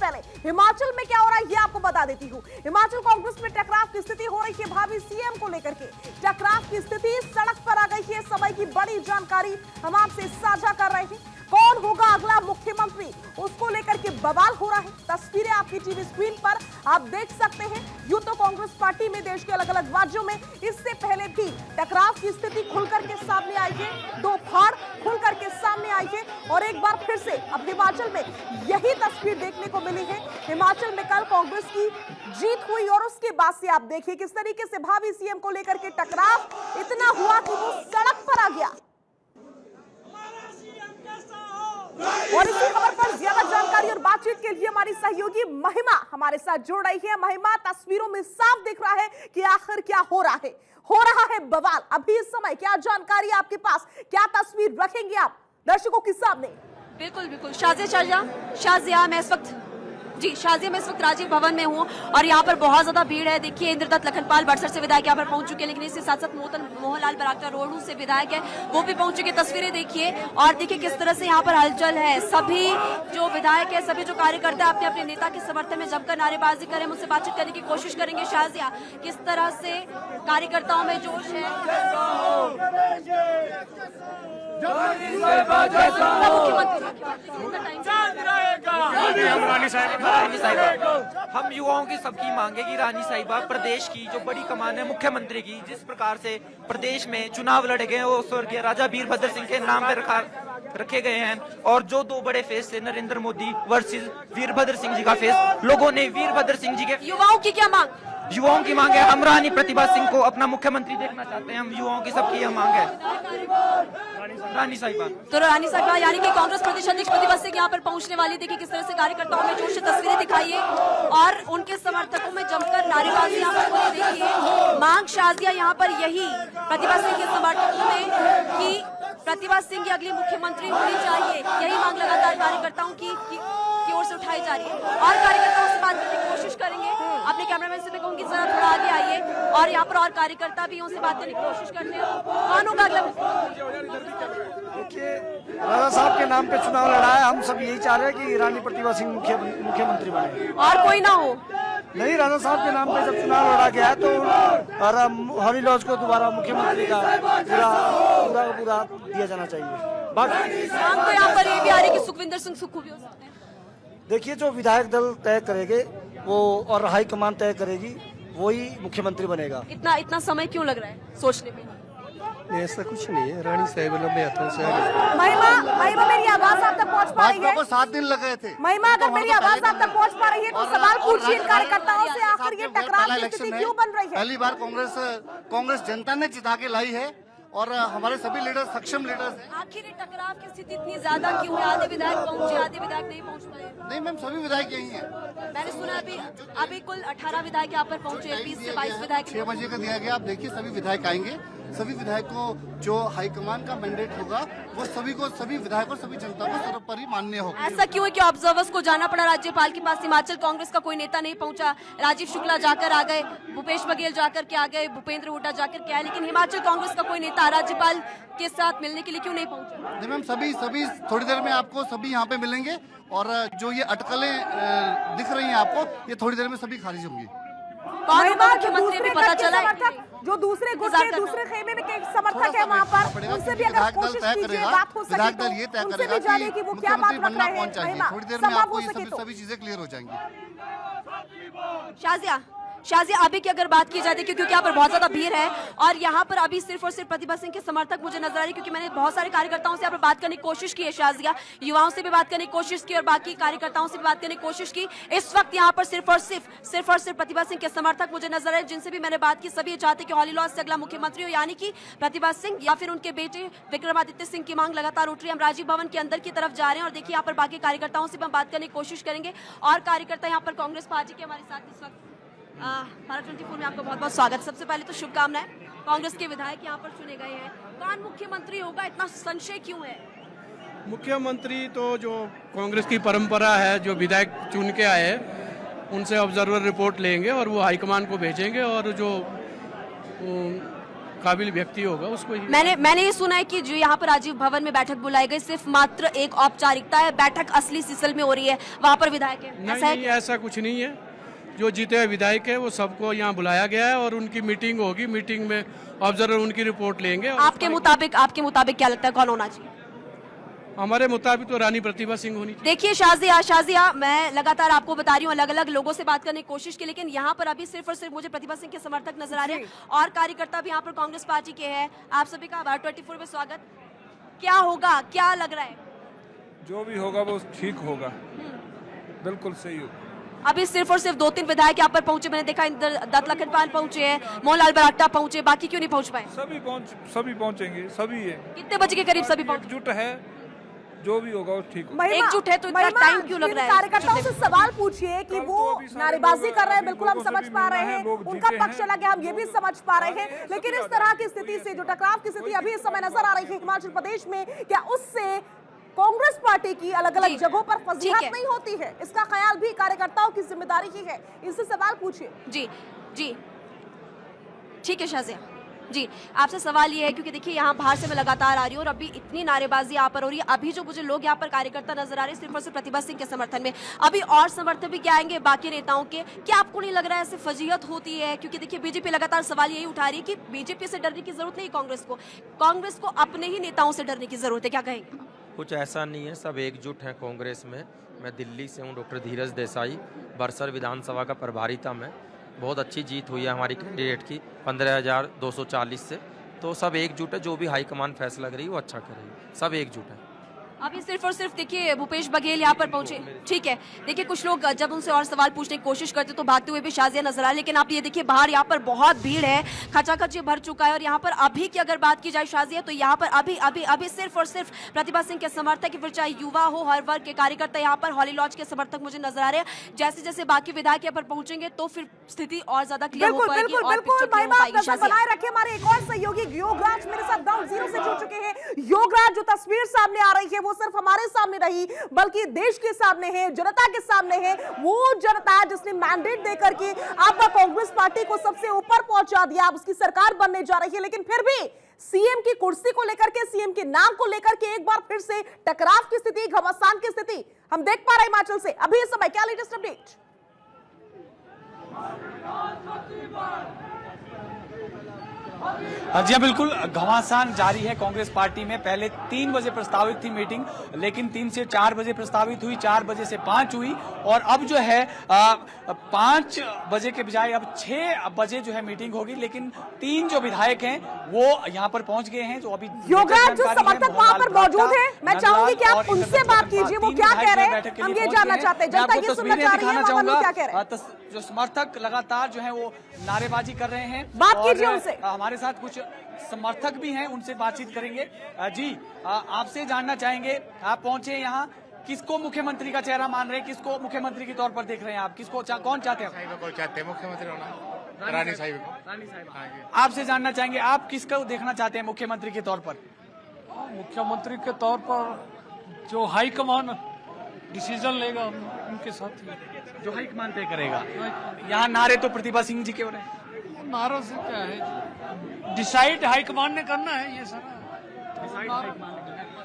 पहले हिमाचल में क्या हो रहा है ये आपको बता देती हूँ। हिमाचल कांग्रेस में टकराव की स्थिति हो रही है भावी सीएम को लेकर के। टकराव की स्थिति सड़क पर आ गई है। समय की बड़ी जानकारी हम आपसे साझा कर रहे हैं। कौन होगा अगला मुख्यमंत्री, उसको लेकर के बवाल हो रहा है। तस्वीरें आपकी टीवी स्क्रीन पर आप देख सकते हैं। यूं तो कांग्रेस पार्टी में देश के अलग अलग राज्यों में इससे पहले भी टकराव की स्थिति खुलकर के सामने आई है, दो फाड़ खुलकर के सामने आई है और एक बार फिर से अब हिमाचल में यही तस्वीर देखने को मिली है। हिमाचल में कल कांग्रेस की जीत हुई और उसके बाद से आप देखिए किस तरीके से भावी सीएम को लेकर के टकराव इतना हुआ कि वो सड़क पर आ गया। और इसी खबर पर ज्यादा जानकारी और बातचीत के लिए हमारी सहयोगी महिमा हमारे साथ जुड़ रही है। महिमा, तस्वीरों में साफ दिख रहा है कि आखिर क्या हो रहा है। हो रहा है बवाल। अभी इस समय क्या जानकारी आपके पास, क्या तस्वीर रखेंगे आप दर्शकों के सामने? बिल्कुल बिल्कुल शाजिया मैं इस वक्त राजीव भवन में हूँ और यहाँ पर बहुत ज्यादा भीड़ है। देखिए इंद्रदत्त लखनपाल बड़सर से विधायक यहाँ पर पहुंच चुके हैं, लेकिन इसके साथ साथ मोहनलाल बरागटा रोहडू से विधायक है, वो भी पहुंच चुके। तस्वीरें देखिए और देखिए किस तरह से यहाँ पर हलचल है। सभी जो विधायक है, सभी जो कार्यकर्ता अपने अपने नेता के समर्थन में जमकर नारेबाजी करें, मुझसे बातचीत करने की कोशिश करेंगे। शाजिया, किस तरह से कार्यकर्ताओं में जोश है? हम युवाओं की सबकी मांगेगी रानी साहिबा, प्रदेश की जो बड़ी कमान है मुख्यमंत्री की, जिस प्रकार से प्रदेश में चुनाव लड़े गए वो स्वर्गीय राजा वीरभद्र सिंह के नाम पे रखे गए हैं। और जो दो बड़े फेस थे, नरेंद्र मोदी वर्सेस वीरभद्र सिंह जी का फेस, लोगों ने वीरभद्र सिंह जी के युवाओं की क्या मांग? युवाओं की मांग है, हम रानी प्रतिभा सिंह को अपना मुख्यमंत्री देखना चाहते हैं। हम युवाओं की सबकी यह मांग है रानी साहिबा। तो रानी साहिबा यानी कि कांग्रेस प्रदेश अध्यक्ष प्रतिभा सिंह यहाँ पर पहुंचने वाली। देखिए किस तरह से कार्यकर्ताओं में जोश से तस्वीरें दिखाइए और उनके समर्थकों में जमकर नारेबाजी यहाँ पर देखिए। मांग शाजिया यहाँ पर यही प्रतिभा सिंह के समर्थकों में कि प्रतिभा सिंह की अगली मुख्यमंत्री होनी चाहिए, यही मांग लगातार कार्यकर्ताओं की ओर से उठाई जा रही है। और कार्यकर्ताओं से बात करने की कोशिश करेंगे। अपने कैमरामैन से मैं कहूंगी जरा थोड़ा आगे आइए और यहाँ पर और कार्यकर्ता भी उनसे बात करने की कोशिश करते हैं। कौन होगा अगला? देखिए राणा साहब के नाम पे चुनाव लड़ा है। हम सब यही चाह रहे हैं कि रानी प्रतिभा सिंह मुख्यमंत्री बने और कोई ना हो। नहीं, राणा साहब के नाम पे जब चुनाव लड़ा गया है तो हरी लॉज को दोबारा मुख्यमंत्री का पूरा दिया जाना चाहिए। बाकी शाम को यहाँ पर ये भी आ रही है कि सुखविंदर सिंह सुक्खू भी हो सकते हैं। देखिए जो विधायक दल तय करेंगे वो और हाईकमान तय करेगी, वही मुख्यमंत्री बनेगा। इतना समय क्यों लग रहा है सोचने में? ऐसा कुछ नहीं है। रानी साहिबा लंबे हाथों से महिमा मेरी आवाज आप तक पहुंच पा रही है? को 7 दिन लगे थे। महिमा, अगर मेरी आवाज आप तक पहुंच पा रही है तो सवाल पूछिए कार्यकर्ताओं से, आखिर ये टकराव की स्थिति क्यों बन रही है? पहली बार कांग्रेस जनता ने जिता के लाई है और हमारे सभी लीडर सक्षम लीडर्स हैं। आखिर टकराव की स्थिति इतनी ज्यादा क्यों है? आधे विधायक पहुंचे, आधे विधायक नहीं पहुंच पाए। नहीं मैम, सभी विधायक यही हैं। मैंने सुना अभी कुल 18 विधायक यहाँ पर पहुंचे, 20 से 22 विधायक 6 बजे का दिया गया। आप देखिए सभी विधायक आएंगे। सभी विधायक को जो हाईकमान का मैंडेट होगा वो सभी विधायकों सभी जनता को सर्वोपरि मान्य होगा। ऐसा क्यों है कि ऑब्जर्वर्स को जाना पड़ा राज्यपाल के पास? हिमाचल कांग्रेस का कोई नेता नहीं पहुंचा। राजीव शुक्ला जाकर आ गए, भूपेश बघेल जाकर के आ गए, भूपेंद्र हुड्डा जाकर के आए, लेकिन हिमाचल कांग्रेस का कोई नेता राज्यपाल के साथ मिलने के लिए क्यों नहीं पहुंचा? नहीं मैम, सभी थोड़ी देर में आपको सभी यहाँ पे मिलेंगे और जो ये अटकलें दिख रही हैं आपको, ये थोड़ी देर में सभी खारिज होंगी। कौन होगा मुख्यमंत्री भी पता चला? जो दूसरे गुट के दूसरे खेमे में समर्थक है वहाँ पर, उनसे भी अगर कोशिश कीजिए बात हो सके तो उनसे भी जानिए कि वो क्या बात रख रहे हैं। थोड़ी देर में आपको ये सभी चीजें क्लियर हो जाएंगी। शाजिया अभी की अगर बात की जाती है, क्योंकि यहाँ पर बहुत ज्यादा भीड़ है और यहाँ पर अभी सिर्फ और सिर्फ प्रतिभा सिंह के समर्थक मुझे नजर आ रही है, क्योंकि मैंने बहुत सारे कार्यकर्ताओं से यहाँ पर बात करने की कोशिश की है। शाजिया, युवाओं से भी बात करने की कोशिश की और बाकी कार्यकर्ताओं से भी बात करने की कोशिश की। इस वक्त यहाँ पर सिर्फ और सिर्फ प्रतिभा सिंह के समर्थक मुझे नजर आ रहे हैं। जिनसे भी मैंने बात की सभी ये चाहते कि हॉली लॉज से अगला मुख्यमंत्री हो, यानी कि प्रतिभा सिंह या फिर उनके बेटे विक्रमादित्य सिंह की मांग लगातार उठ रही है। हम राजीव भवन के अंदर की तरफ जा रहे हैं और देखिए यहाँ पर बाकी कार्यकर्ताओं से भी हम बात करने की कोशिश करेंगे। और कार्यकर्ता यहाँ पर कांग्रेस पार्टी के हमारे साथ इस वक्त भारत 24 में आपका बहुत बहुत स्वागत। सबसे पहले तो शुभकामनाएं। कांग्रेस के विधायक यहाँ पर चुने गए हैं, कौन मुख्यमंत्री होगा, इतना संशय क्यों है? मुख्यमंत्री तो जो कांग्रेस की परंपरा है, जो विधायक चुन के आए हैं उनसे ऑब्जर्वर रिपोर्ट लेंगे और वो हाईकमान को भेजेंगे और जो काबिल व्यक्ति होगा उसको ही। मैंने ये सुना है कि जो यहाँ पर राजीव भवन में बैठक बुलाई गई सिर्फ मात्र एक औपचारिकता है, बैठक असली सिसल में हो रही है, वहाँ पर विधायक है, ऐसा है? नहीं, ऐसा कुछ नहीं है। जो जीते हुए विधायक है वो सबको यहाँ बुलाया गया है और उनकी मीटिंग होगी, मीटिंग में ऑब्जर्वर उनकी रिपोर्ट लेंगे। आपके मुताबिक क्या लगता है कौन होना चाहिए? हमारे मुताबिक तो रानी प्रतिभा सिंह होनी चाहिए। देखिए शाजिया, मैं लगातार आपको बता रही हूँ, अलग अलग लोगों से बात करने की कोशिश की, लेकिन यहाँ पर अभी सिर्फ और सिर्फ मुझे प्रतिभा सिंह के समर्थक नजर आ रहे हैं और कार्यकर्ता भी यहाँ पर कांग्रेस पार्टी के हैं। आप सभी का भारत 24 में स्वागत। क्या होगा, क्या लग रहा है? जो भी होगा वो ठीक होगा, बिल्कुल सही होगा। अभी सिर्फ और सिर्फ 2-3 विधायक यहाँ पर पहुंचे, मैंने देखा दत्त लखनपाल पहुंचे हैं, मोहनलाल बरागटा पहुंचे, बाकी क्यों नहीं पहुंच पाए? सभी पहुंचेंगे, सभी है। कितने बजे के करीब सभी पहुंचे? एकजुट है, जो भी होगा वो ठीक होगा। एकजुट है तो इतना टाइम क्यों लग रहा है? कार्यकर्ताओं से सवाल पूछिए कि वो नारेबाजी कर रहे हैं, बिल्कुल हम समझ पा रहे हैं, उनका पक्ष अलग है, हम ये भी समझ पा रहे हैं, लेकिन इस तरह की स्थिति से, जो टकराव की स्थिति अभी इस समय नजर आ रही है हिमाचल प्रदेश में, क्या उससे कांग्रेस पार्टी की अलग अलग जगहों पर फजीहत नहीं होती है? इसका ख्याल भी कार्यकर्ताओं की जिम्मेदारी की है, इससे सवाल पूछिए। जी ठीक है शाजिया जी, आपसे सवाल ये है क्योंकि देखिए यहाँ बाहर से मैं लगातार आ रही हूँ और अभी इतनी नारेबाजी यहाँ पर हो रही है। अभी जो मुझे लोग यहाँ पर कार्यकर्ता नजर आ रहे हैं सिर्फ और सिर्फ प्रतिभा सिंह के समर्थन में, अभी और समर्थन भी क्या आएंगे बाकी नेताओं के? क्या आपको नहीं लग रहा है ऐसे फजीहत होती है? क्योंकि देखिए बीजेपी लगातार सवाल यही उठा रही है कि बीजेपी से डरने की जरूरत नहीं, कांग्रेस को अपने ही नेताओं से डरने की जरूरत है। क्या कहेंगे? कुछ ऐसा नहीं है, सब एकजुट हैं कांग्रेस में। मैं दिल्ली से हूँ, डॉक्टर धीरज देसाई, बरसर विधानसभा का प्रभारी था मैं। बहुत अच्छी जीत हुई है हमारी कैंडिडेट की 15,240 से। तो सब एकजुट है, जो भी हाईकमान फैसला करेगी वो अच्छा करेगी, सब एकजुट है। अभी सिर्फ और सिर्फ देखिए भूपेश बघेल यहाँ पर पहुंचे, ठीक है। देखिए कुछ लोग जब उनसे और सवाल पूछने की कोशिश करते तो भागते हुए भी शाजिया नजर आ, लेकिन आप ये देखिए बाहर यहाँ पर बहुत भीड़ है, खचाखच भर चुका है। और यहाँ पर अभी की अगर बात की जाए शाजिया, तो यहाँ पर अभी सिर्फ और सिर्फ प्रतिभा सिंह के समर्थक, फिर चाहे युवा हो, हर वर्ग के कार्यकर्ता यहाँ पर हॉली लॉज के समर्थक मुझे नजर आ रहे हैं। जैसे जैसे बाकी विधायक यहाँ पर पहुंचेंगे तो फिर स्थिति और ज्यादा क्लियर हो पाएगी। बनाए रखे हमारे एक और सहयोगी योगराज मेरे साथ ग्राउंड जीरो से जुड़ चुके हैं। योगराज, जो तस्वीर सामने आ रही है वो सिर्फ हमारे सामने नहीं बल्कि देश के सामने है, जनता के सामने है। वो जनता जिसने मैंडेट देकर के आपका कांग्रेस पार्टी को सबसे ऊपर पहुंचा दिया, अब उसकी सरकार बनने जा रही है, लेकिन फिर भी सीएम की कुर्सी को लेकर के, सीएम के नाम को लेकर के एक बार फिर से टकराव की स्थिति, घमासान की स्थिति हम देख पा रहे हैं हिमाचल से। अभी इस समय क्या लेटेस्ट अपडेट? जी बिल्कुल, घमासान जारी है कांग्रेस पार्टी में। पहले 3 बजे प्रस्तावित थी मीटिंग, लेकिन 3 से 4 बजे प्रस्तावित हुई, 4 बजे से 5 हुई और अब जो है 5 बजे के बजाय अब 6 बजे जो है मीटिंग होगी। लेकिन 3 जो विधायक हैं वो यहाँ पर पहुंच गए हैं, जो अभी योगराज जो समर्थक वहाँ पर मौजूद है, मैं चाहूंगी कि आप उनसे बात कीजिए, वो क्या कह रहे हैं, हम ये जानना चाहते हैं। जनता ये सुनना चाह रही है वहाँ लोग क्या कह रहे हैं। जो समर्थक लगातार जो है वो नारेबाजी कर रहे हैं, बात कीजिए उनसे। हमारे साथ कुछ समर्थक भी हैं, उनसे बातचीत करेंगे। जी आपसे जानना चाहेंगे, आप पहुंचे यहाँ, किसको मुख्यमंत्री का चेहरा मान रहे हैं, किसको मुख्यमंत्री के तौर पर देख रहे हैं आप? किसको कौन चाहते हैं? को चाहते हैं मुख्यमंत्री होना, रानी साहिब को। रानी साहिब, आपसे जानना चाहेंगे आप किसको देखना चाहते हैं मुख्यमंत्री के तौर पर? मुख्यमंत्री के तौर पर जो हाईकमान डिसीजन लेगा उनके साथ ही, जो हाईकमान तय करेगा। यहाँ नारे तो प्रतिभा सिंह जी के हो रहे हैं। नारों से क्या है, डिसाइड हाईकमान ने करना है ये सारा।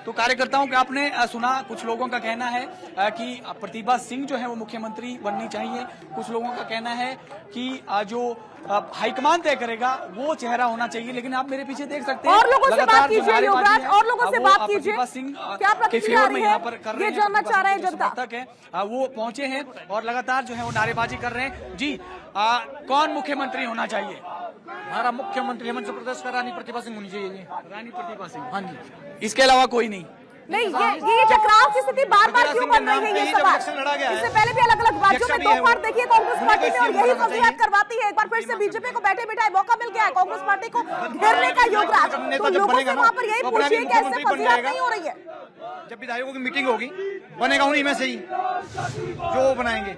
तो कार्यकर्ताओं का आपने सुना, कुछ लोगों का कहना है कि प्रतिभा सिंह जो है वो मुख्यमंत्री बननी चाहिए। कुछ लोगों का कहना है कि जो हाईकमान तय करेगा वो चेहरा होना चाहिए। लेकिन आप मेरे पीछे देख सकते हैं, और लोगों से बात कीजिए योगराज, और लोगों से बात कीजिए, प्रतिभा सिंह क्या प्रतिक्रिया में यहाँ पर कर रहे हैं, ये जानना चाह रहे हैं जनता। है वो पहुंचे हैं और लगातार जो है वो नारेबाजी कर रहे हैं। जी कौन मुख्यमंत्री होना चाहिए? हमारा मुख्यमंत्री हिमाचल प्रदेश का रानी प्रतिभा सिंह होनी चाहिए। रानी प्रतिभा सिंह, हाँ जी, इसके अलावा कोई नहीं। नहीं, ये टकराव की स्थिति बार बार क्यों बन रही है? ये सवाल इससे पहले भी अलग अलग राज्यों में 2 बार देखिए कांग्रेस पार्टी ने और यही फजीहत करवाती है। एक बार फिर से बीजेपी को बैठे बिठाए मौका मिल गया है कांग्रेस पार्टी को घेरने का। योगराज, तो लोगों से वहाँ पर यही पूछिए कि ऐसे फजीहत नहीं हो रही है। जब विधायकों की मीटिंग होगी बनेगा उन्हीं में से ही जो बनाएंगे।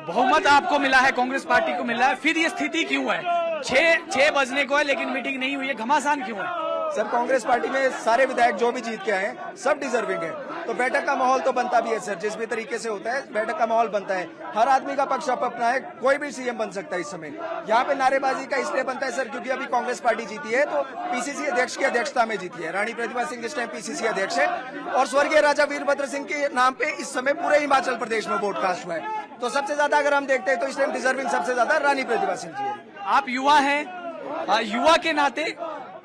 बहुमत आपको मिला है, कांग्रेस पार्टी को मिला है, फिर ये स्थिति क्यों है? 6 बजने को है लेकिन मीटिंग नहीं हुई है, घमासान क्यों है? सर कांग्रेस पार्टी में सारे विधायक जो भी जीत के आए हैं सब डिजर्विंग है। तो बैठक का माहौल तो बनता भी है सर, जिस भी तरीके से होता है बैठक का माहौल बनता है। हर आदमी का पक्ष अपना है, कोई भी सीएम बन सकता है इस समय। यहाँ पे नारेबाजी का इसलिए बनता है सर क्योंकि अभी कांग्रेस पार्टी जीती है, तो पीसीसी अध्यक्ष की अध्यक्षता में जीती है। रानी प्रतिभा सिंह इस टाइम पीसीसी अध्यक्ष है और स्वर्गीय राजा वीरभद्र सिंह के नाम पे इस समय पूरे हिमाचल प्रदेश में वोट कास्ट हुआ है। तो सबसे ज्यादा अगर हम देखते हैं तो इस टाइम डिजर्विंग सबसे ज्यादा रानी प्रतिभा सिंह जी है। आप युवा हैं, युवा के नाते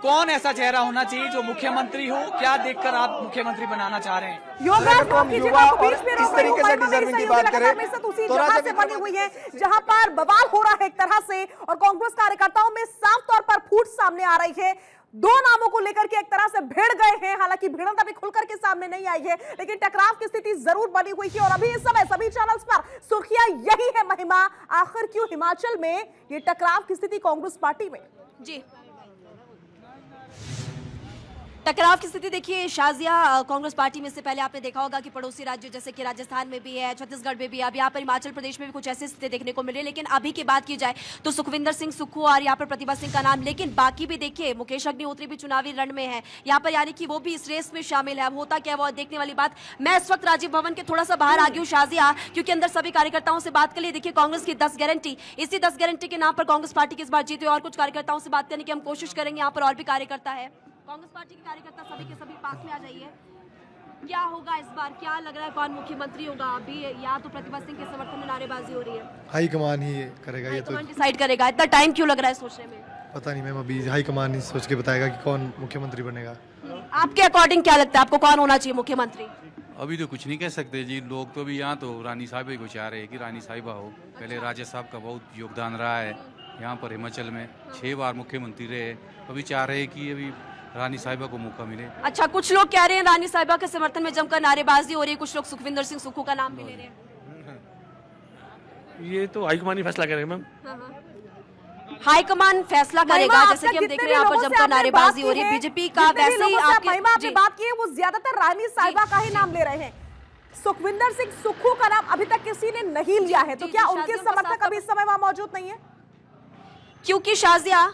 कौन ऐसा चेहरा होना चाहिए जो मुख्यमंत्री हो? क्या देखकर आप मुख्यमंत्री बनाना चाह रहे हैं? इस तरीके से डिजर्विंग की बात करें तो जगह से बनी हुई है जहां पर बवाल हो रहा है एक तरह से, और कांग्रेस कार्यकर्ताओं में साफ तौर पर फूट सामने आ रही है। दो नामों को लेकर के एक तरह से भिड़ गए हैं, हालांकि भिड़ंत अभी खुलकर के सामने नहीं आई है, लेकिन टकराव की स्थिति जरूर बनी हुई है। और अभी इस समय सभी चैनल्स पर सुर्खियां यही है महिमा, आखिर क्यों हिमाचल में ये टकराव की स्थिति कांग्रेस पार्टी में? जी, टकराव की स्थिति देखिए शाजिया, कांग्रेस पार्टी में से पहले आपने देखा होगा कि पड़ोसी राज्य जैसे कि राजस्थान में भी है, छत्तीसगढ़ में भी है, अब यहाँ पर हिमाचल प्रदेश में भी कुछ ऐसी स्थिति देखने को मिली। लेकिन अभी की बात की जाए तो सुखविंदर सिंह सुक्खू और यहाँ पर प्रतिभा सिंह का नाम, लेकिन बाकी भी देखिए मुकेश अग्निहोत्री भी चुनावी रण में है यहाँ पर, यानी कि वो भी इस रेस में शामिल है। अब होता क्या वो देखने वाली बात। मैं इस वक्त राजीव भवन के थोड़ा सा बाहर आ गई हूँ शाजिया, क्योंकि अंदर सभी कार्यकर्ताओं से बात कर लिए। देखिए कांग्रेस की 10 गारंटी, इसी 10 गारंटी के नाम पर कांग्रेस पार्टी की इस बार जीती, और कुछ कार्यकर्ताओं से बात करने की हम कोशिश करेंगे। यहाँ पर और भी कार्यकर्ता है, कांग्रेस पार्टी के कार्यकर्ता सभी के सभी पास में आ जाइए। क्या होगा इस बार, क्या लग रहा है कौन मुख्यमंत्री होगा? अभी या तो प्रतिभा सिंह के समर्थन में नारेबाजी हो रही है, हाईकमान ही करेगा, ये तो डिसाइड करेगा। इतना टाइम क्यों लग रहा है सोचने में? पता नहीं मैम, अभी हाईकमान ही सोच के बताएगा कि कौन मुख्यमंत्री बनेगा। आपके अकॉर्डिंग क्या लगता है, आपको कौन होना चाहिए मुख्यमंत्री? अभी तो कुछ नहीं कह सकते जी, लोग तो भी यहाँ तो रानी साहिबा को चाह रहे हैं कि रानी साहिबा हो। पहले राजा साहब का बहुत योगदान रहा है यहाँ पर हिमाचल में, 6 बार मुख्यमंत्री रहे, अभी चाह रहे हैं कि अभी रानी साहिबा को मौका मिले। अच्छा, कुछ लोग कह रहे हैं रानी साहिबा के समर्थन में जमकर नारेबाजी हो रही है, कुछ लोग सुखविंदर सिंह सुक्खू का नाम भी ले रहे हैं। ये तो हाईकमान ही फैसला करेगा मैम। हाईकमान फैसला करेगा, जैसे कि हम देख रहे हैं यहाँ पर जमकर नारेबाजी हो रही है। बीजेपी का वैसे ही आपने बात की है वो ज्यादातर रानी साहिबा का ही नाम ले रहे हैं, सुखविंदर सिंह सुक्खू का नाम अभी तक किसी ने नहीं लिया है। तो क्या उनके समर्थक अभी इस समय वहां मौजूद नहीं है? क्योंकि शाजिया,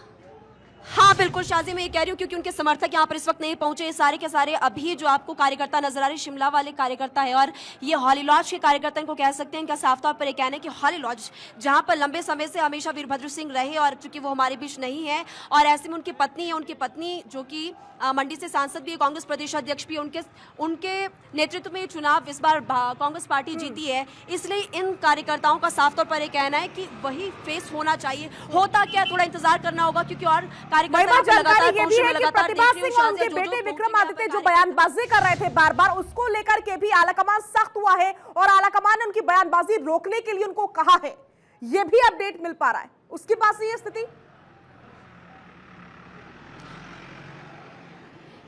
हाँ बिल्कुल शाजी, मैं ये कह रही हूँ क्योंकि उनके समर्थक यहाँ पर इस वक्त नहीं पहुंचे। ये सारे के सारे अभी जो आपको कार्यकर्ता नजर आ रहे शिमला वाले कार्यकर्ता है, और ये हॉली लॉज के कार्यकर्ता इनको कह सकते हैं। क्या साफ तौर पर ये कहना है कि हॉली लॉज जहाँ पर लंबे समय से हमेशा वीरभद्र सिंह रहे, और चूंकि वो हमारे बीच नहीं है, और ऐसे में उनकी पत्नी है, उनकी पत्नी जो कि मंडी से सांसद भी है, कांग्रेस प्रदेश अध्यक्ष भी, उनके नेतृत्व में चुनाव इस बार कांग्रेस पार्टी जीती है, इसलिए इन कार्यकर्ताओं का साफ तौर पर यह कहना है कि वही फेस होना चाहिए। होता क्या, थोड़ा इंतजार करना होगा, क्योंकि और जानकारी ये भी है कि प्रतिभा सिंह और उनके बेटे विक्रमादित्य जो बयानबाजी कर रहे थे बार बार, उसको लेकर के भी आलाकमान सख्त हुआ है, और आलाकमान ने उनकी बयानबाजी रोकने के लिए उनको कहा है। ये भी अपडेट मिल पा रहा है उसके पास ये स्थिति।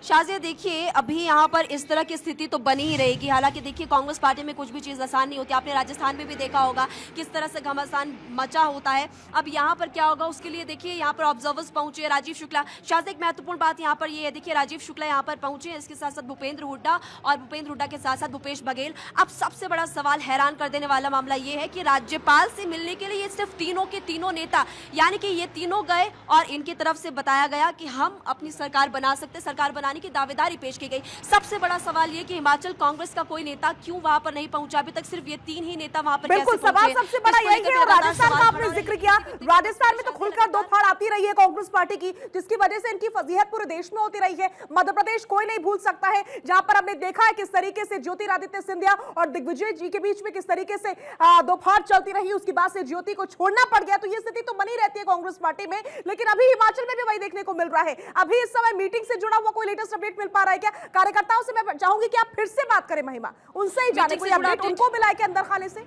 शाजिया देखिए, अभी यहाँ पर इस तरह की स्थिति तो बनी ही रहेगी। हालांकि देखिए कांग्रेस पार्टी में कुछ भी चीज़ आसान नहीं होती, आपने राजस्थान में भी देखा होगा किस तरह से घमासान मचा होता है। अब यहाँ पर क्या होगा उसके लिए देखिए यहाँ पर ऑब्जर्वर्स पहुंचे, राजीव शुक्ला। शाजिया एक महत्वपूर्ण बात यहाँ पर ये है, देखिए राजीव शुक्ला यहाँ पर पहुंचे, इसके साथ साथ भूपेंद्र हुड्डा, और भूपेंद्र हुड्डा के साथ साथ भूपेश बघेल। अब सबसे बड़ा सवाल, हैरान कर देने वाला मामला ये है कि राज्यपाल से मिलने के लिए ये सिर्फ तीनों के तीनों नेता, यानी कि ये तीनों गए और इनकी तरफ से बताया गया कि हम अपनी सरकार बना सकते, सरकार बनाने की दावेदारी पेश की गई। सबसे बड़ा सवाल ये कि हिमाचल कांग्रेस का कोई नेता क्यों वहां पर नहीं पहुंचा? अभी तक सिर्फ ये 3 ही नेता वहां पर बिल्कुल सवाल सबसे बड़ा यही है। और राजस्थान का आपने जिक्र किया, राजस्थान में तो खुलकर दो फाड़ आती रही है कांग्रेस पार्टी की, जिसकी वजह से इनकी फजीहत पूरे देश में होती रही है। मध्य प्रदेश कोई नहीं भूल सकता है, जहां पर हमने देखा है किस तरीके से ज्योतिरादित्य सिंधिया और दिग्विजय जी के बीच में किस तरीके से दो फाड़ चलती रही, उसके बाद से ज्योति को छोड़ना पड़ गया। तो ये स्थिति तो बनी रहती है कांग्रेस पार्टी में, लेकिन अभी हिमाचल में भी वही देखने को मिल रहा है। अभी इस समय मीटिंग से जुड़ा हुआ कोई लेटेस्ट अपडेट मिल पा रहा है क्या? कार्यकर्ताओं से मैं चाहूंगी कि आप फिर से बात करें महिमा, उनसे ही जाने कोई अपडेट उनको मिला है कि अंदर खाने से।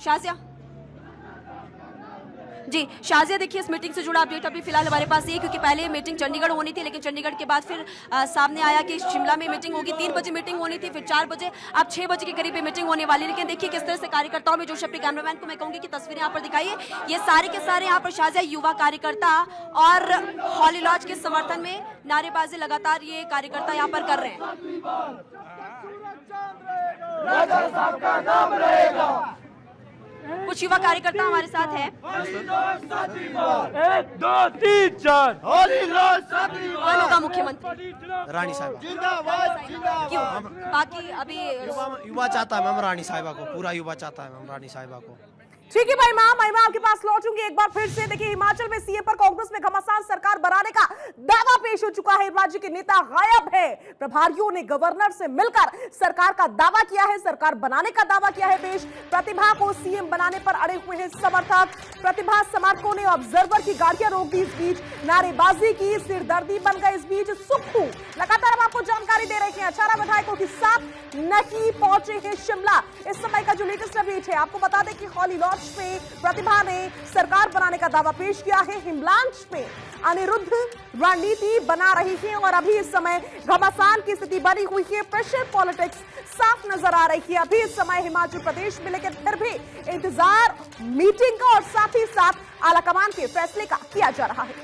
शाजिया जी, शाजिया देखिए इस मीटिंग से जुड़ा अपडेट अभी फिलहाल हमारे पास ये, क्योंकि पहले मीटिंग चंडीगढ़ होनी थी, लेकिन चंडीगढ़ के बाद फिर सामने आया कि शिमला में मीटिंग होगी। 3 बजे मीटिंग होनी थी, फिर 4 बजे, अब 6 बजे के करीब मीटिंग होने वाली। लेकिन देखिए किस तरह से कार्यकर्ताओं में जोश। अपने कैमरामैन को मैं कहूंगी कि तस्वीरें यहाँ पर दिखाइए। ये सारे के सारे यहाँ पर शाजिया युवा कार्यकर्ता और हॉली लॉज के समर्थन में नारेबाजी लगातार ये कार्यकर्ता यहाँ पर कर रहे हैं। कुछ युवा कार्यकर्ता हमारे साथ हैं। 1 2 3 4 कौन होगा मुख्यमंत्री? रानी साहिबा। क्यों? बाकी अभी युवा चाहता है मैम रानी साहिबा को, पूरा युवा चाहता है मैम रानी साहिबा को। ठीक है भाई महिमा आपके पास लौटूंगी एक बार फिर से। देखिए हिमाचल में सीएम पर कांग्रेस में घमासान सरकार बनाने का दावा पेश हो चुका है। राज्य के नेता गायब है। प्रभारियों ने गवर्नर से मिलकर सरकार का दावा किया है, सरकार बनाने का दावा किया है पेश। प्रतिभा को सीएम बनाने पर अड़े हुए हैं समर्थक। प्रतिभा समर्थकों ने ऑब्जर्वर की गाड़ियां रोक दी। इस बीच नारेबाजी की, सिरदर्दी बन गई। इस बीच सुक्खू लगातार हम आपको जानकारी दे रहे हैं 18 विधायकों के साथ नहीं पहुंचे हैं शिमला। इस समय का जो लेटेस्ट अपडेट है आपको बता दें कि हॉली लॉन्च में प्रतिभा ने सरकार बनाने का दावा पेश किया है। हिमलांच में अनिरुद्ध रणनीति बना रही है और अभी इस समय घमासान की स्थिति बनी हुई है। प्रेशर पॉलिटिक्स साफ नजर आ रही है अभी इस समय हिमाचल प्रदेश में, लेकिन फिर भी इंतजार मीटिंग का और साथ ही साथ आलाकमान के फैसले का किया जा रहा है।